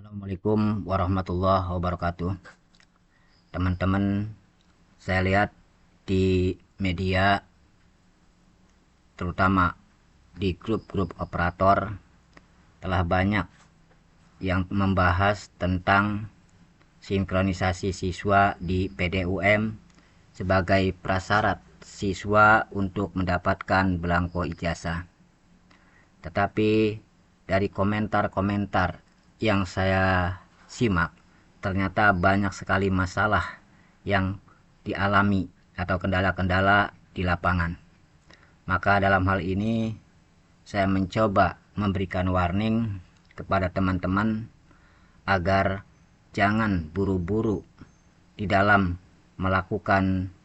Assalamualaikum warahmatullahi wabarakatuh. Teman-teman, saya lihat di media, terutama di grup-grup operator, telah banyak yang membahas tentang sinkronisasi siswa di PDUM sebagai prasyarat siswa untuk mendapatkan belangko ijazah. Tetapi dari komentar-komentar yang saya simak, ternyata banyak sekali masalah yang dialami atau kendala-kendala di lapangan. Maka dalam hal ini saya mencoba memberikan warning kepada teman-teman agar jangan buru-buru di dalam melakukan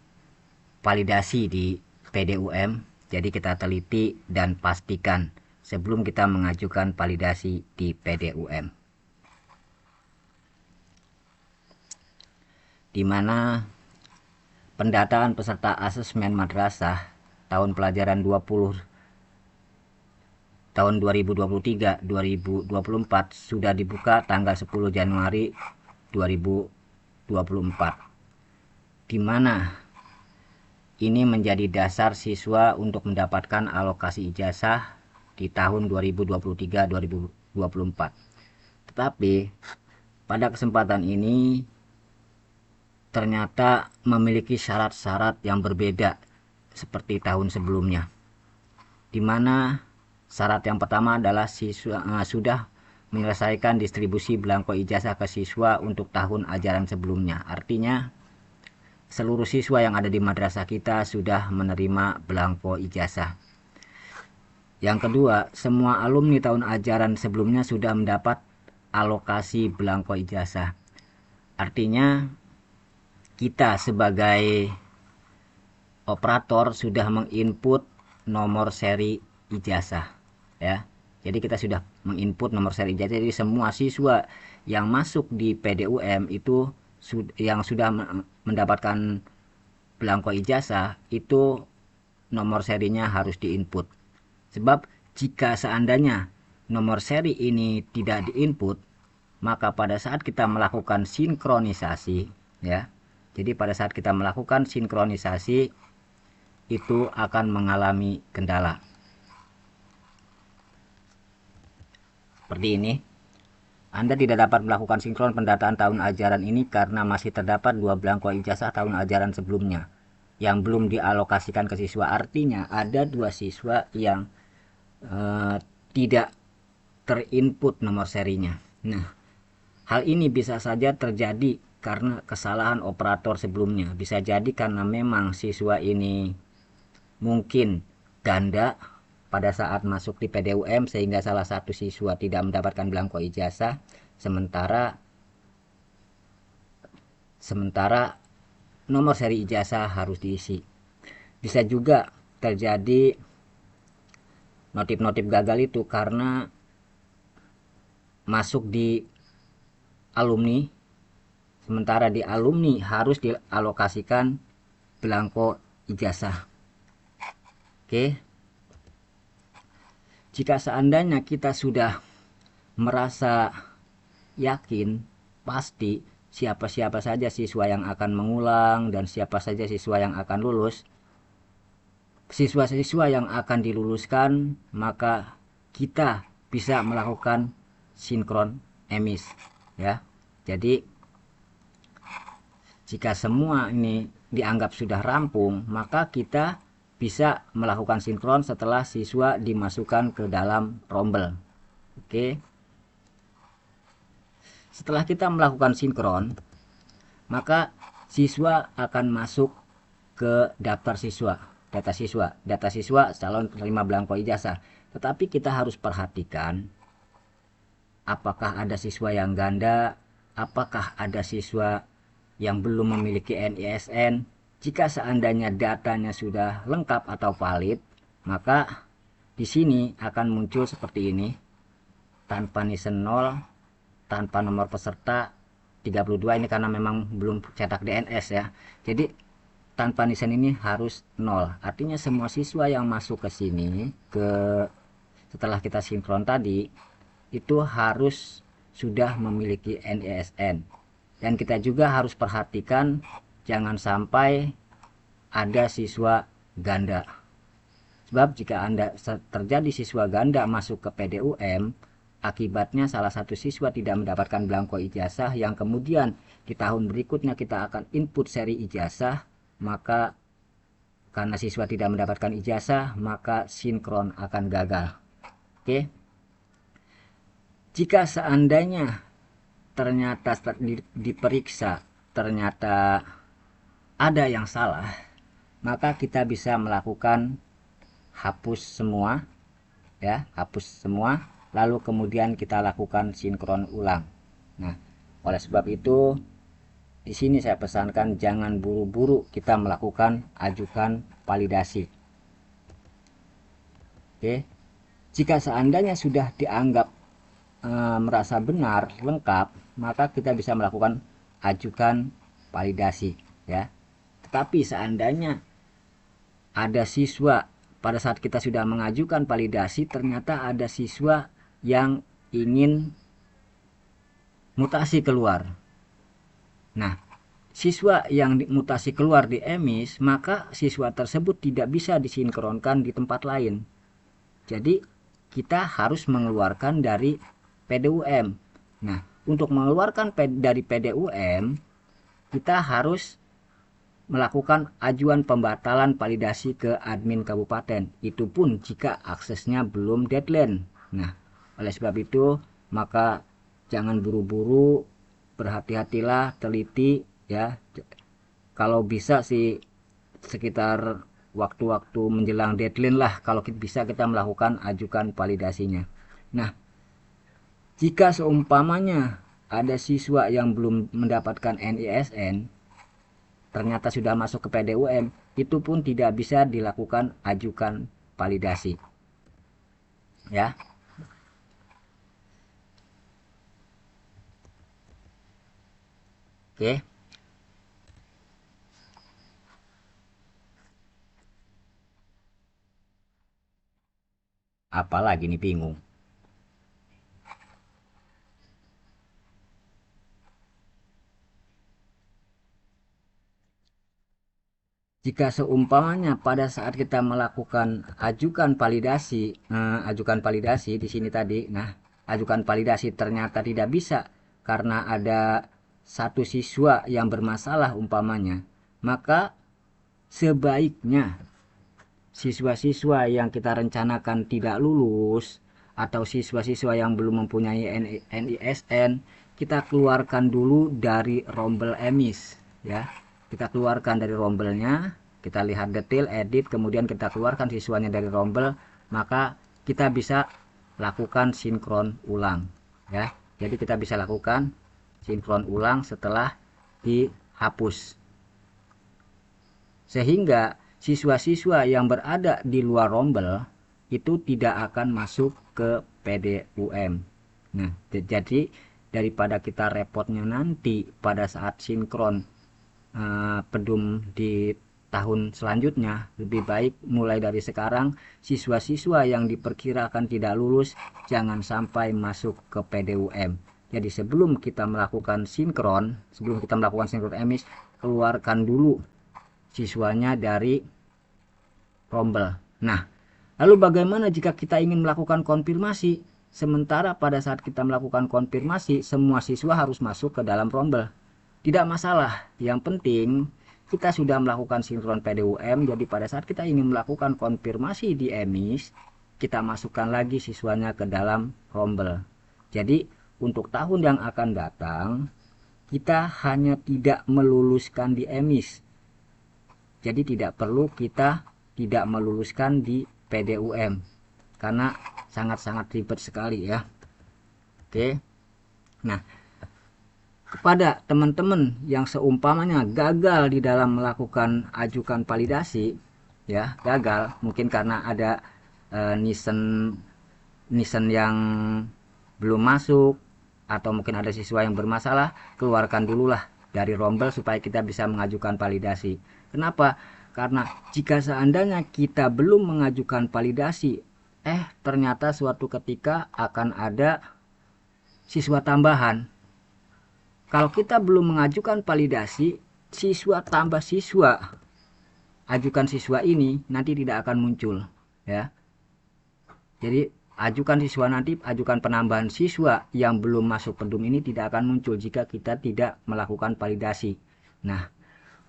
validasi di PDUM. Jadi kita teliti dan pastikan sebelum kita mengajukan validasi di PDUM. Di mana pendataan peserta asesmen madrasah tahun pelajaran 2023-2024 sudah dibuka tanggal 10 Januari 2024, di mana ini menjadi dasar siswa untuk mendapatkan alokasi ijazah di tahun 2023-2024. Tetapi pada kesempatan ini ternyata memiliki syarat-syarat yang berbeda seperti tahun sebelumnya, di mana syarat yang pertama adalah siswa sudah menyelesaikan distribusi belangko ijazah ke siswa untuk tahun ajaran sebelumnya. Artinya seluruh siswa yang ada di madrasah kita sudah menerima belangko ijazah. Yang kedua, semua alumni tahun ajaran sebelumnya sudah mendapat alokasi belangko ijazah. Artinya kita sebagai operator sudah menginput nomor seri ijazah, ya. Jadi kita sudah menginput nomor seri ijazah. Jadi semua siswa yang masuk di PDUM itu yang sudah mendapatkan belangko ijazah itu nomor serinya harus diinput. Sebab jika seandainya nomor seri ini tidak diinput, maka pada saat kita melakukan sinkronisasi, ya. Jadi pada saat kita melakukan sinkronisasi itu akan mengalami kendala. Seperti ini. Anda tidak dapat melakukan sinkron pendataan tahun ajaran ini karena masih terdapat 2 belangko ijazah tahun ajaran sebelumnya yang belum dialokasikan ke siswa. Artinya ada 2 siswa yang tidak terinput nomor serinya. Nah, hal ini bisa saja terjadi karena kesalahan operator sebelumnya. Bisa jadi karena memang siswa ini mungkin ganda pada saat masuk di PDUM sehingga salah satu siswa tidak mendapatkan belangko ijazah, sementara nomor seri ijazah harus diisi. Bisa juga terjadi notif-notif gagal itu karena masuk di alumni, sementara di alumni harus dialokasikan belangko ijazah. Oke. Jika seandainya kita sudah merasa yakin pasti siapa-siapa saja siswa yang akan mengulang dan siapa saja siswa yang akan lulus, siswa-siswa yang akan diluluskan, maka kita bisa melakukan sinkron emis, ya. Jadi jika semua ini dianggap sudah rampung, maka kita bisa melakukan sinkron setelah siswa dimasukkan ke dalam rombel. Oke. Setelah kita melakukan sinkron, maka siswa akan masuk ke daftar siswa, data siswa calon penerima belangko ijazah. Tetapi kita harus perhatikan apakah ada siswa yang ganda, apakah ada siswa yang belum memiliki NISN. Jika seandainya datanya sudah lengkap atau valid, maka di sini akan muncul seperti ini, tanpa nisen 0, tanpa nomor peserta 32, ini karena memang belum cetak DNS, ya. Jadi tanpa nisen ini harus 0. Artinya semua siswa yang masuk ke sini, setelah kita sinkron tadi, itu harus sudah memiliki NISN. Dan kita juga harus perhatikan jangan sampai ada siswa ganda. Sebab jika Anda terjadi siswa ganda masuk ke PDUM, akibatnya salah satu siswa tidak mendapatkan belangko ijazah yang kemudian di tahun berikutnya kita akan input seri ijazah, maka karena siswa tidak mendapatkan ijazah, maka sinkron akan gagal. Oke. Jika seandainya ternyata diperiksa ternyata ada yang salah, maka kita bisa melakukan hapus semua, ya, hapus semua, lalu kemudian kita lakukan sinkron ulang. Nah, oleh sebab itu di sini saya pesankan jangan buru-buru kita melakukan ajukan validasi. Oke. Jika seandainya sudah dianggap merasa benar lengkap, maka kita bisa melakukan ajukan validasi, ya. Tetapi seandainya ada siswa pada saat kita sudah mengajukan validasi ternyata ada siswa yang ingin mutasi keluar. Nah, siswa yang mutasi keluar di EMIS, maka siswa tersebut tidak bisa disinkronkan di tempat lain. Jadi kita harus mengeluarkan dari PDUM. Nah, untuk mengeluarkan dari PDUM, kita harus melakukan ajuan pembatalan validasi ke admin kabupaten. Itu pun jika aksesnya belum deadline. Nah, oleh sebab itu, maka jangan buru-buru, berhati-hatilah, teliti, ya. Kalau bisa sih sekitar waktu-waktu menjelang deadline lah, kalau bisa kita melakukan ajukan validasinya. Nah, jika seumpamanya ada siswa yang belum mendapatkan NISN, ternyata sudah masuk ke PDUM, itu pun tidak bisa dilakukan ajukan validasi. Ya. Oke. Apalagi nih bingung. Jika seumpamanya pada saat kita melakukan ajukan validasi di sini tadi, nah, ajukan validasi ternyata tidak bisa karena ada satu siswa yang bermasalah umpamanya, maka sebaiknya siswa-siswa yang kita rencanakan tidak lulus atau siswa-siswa yang belum mempunyai NISN, kita keluarkan dulu dari rombel EMIS, ya. Kita keluarkan dari rombelnya, kita lihat detail, edit, kemudian kita keluarkan siswanya dari rombel, maka kita bisa lakukan sinkron ulang, ya. Jadi kita bisa lakukan sinkron ulang setelah dihapus, sehingga siswa-siswa yang berada di luar rombel itu tidak akan masuk ke PDUM. Nah, jadi daripada kita repotnya nanti pada saat sinkron pedum di tahun selanjutnya, lebih baik mulai dari sekarang siswa-siswa yang diperkirakan tidak lulus jangan sampai masuk ke PDUM. Jadi sebelum kita melakukan sinkron EMIS, keluarkan dulu siswanya dari rombel. Nah, lalu bagaimana jika kita ingin melakukan konfirmasi? Sementara pada saat kita melakukan konfirmasi, semua siswa harus masuk ke dalam rombel. Tidak masalah, yang penting kita sudah melakukan sinkron PDUM, jadi pada saat kita ingin melakukan konfirmasi di EMIS, kita masukkan lagi siswanya ke dalam rombel. Jadi untuk tahun yang akan datang, kita hanya tidak meluluskan di EMIS. Jadi tidak perlu kita tidak meluluskan di PDUM, karena sangat-sangat ribet sekali, ya. Oke. Nah, kepada teman-teman yang seumpamanya gagal di dalam melakukan ajukan validasi, ya, gagal mungkin karena ada nisen yang belum masuk atau mungkin ada siswa yang bermasalah, keluarkan dululah dari rombel supaya kita bisa mengajukan validasi. Kenapa? Karena jika seandainya kita belum mengajukan validasi, ternyata suatu ketika akan ada siswa tambahan. Kalau kita belum mengajukan validasi, siswa tambah siswa, ajukan siswa ini nanti tidak akan muncul, ya. Jadi ajukan siswa nanti, ajukan penambahan siswa yang belum masuk pedum ini tidak akan muncul jika kita tidak melakukan validasi. Nah,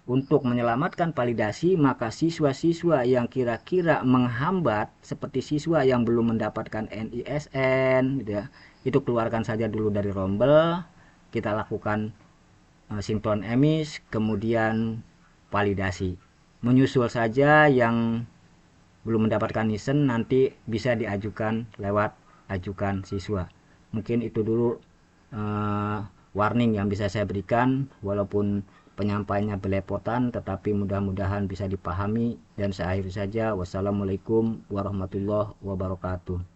untuk menyelamatkan validasi, maka siswa-siswa yang kira-kira menghambat, seperti siswa yang belum mendapatkan NISN, gitu ya, itu keluarkan saja dulu dari rombel, kita lakukan sinkron emis, kemudian validasi. Menyusul saja yang belum mendapatkan NISN nanti bisa diajukan lewat ajukan siswa. Mungkin itu dulu warning yang bisa saya berikan, walaupun penyampaiannya belepotan, tetapi mudah-mudahan bisa dipahami. Dan saya akhiri saja, wassalamualaikum warahmatullahi wabarakatuh.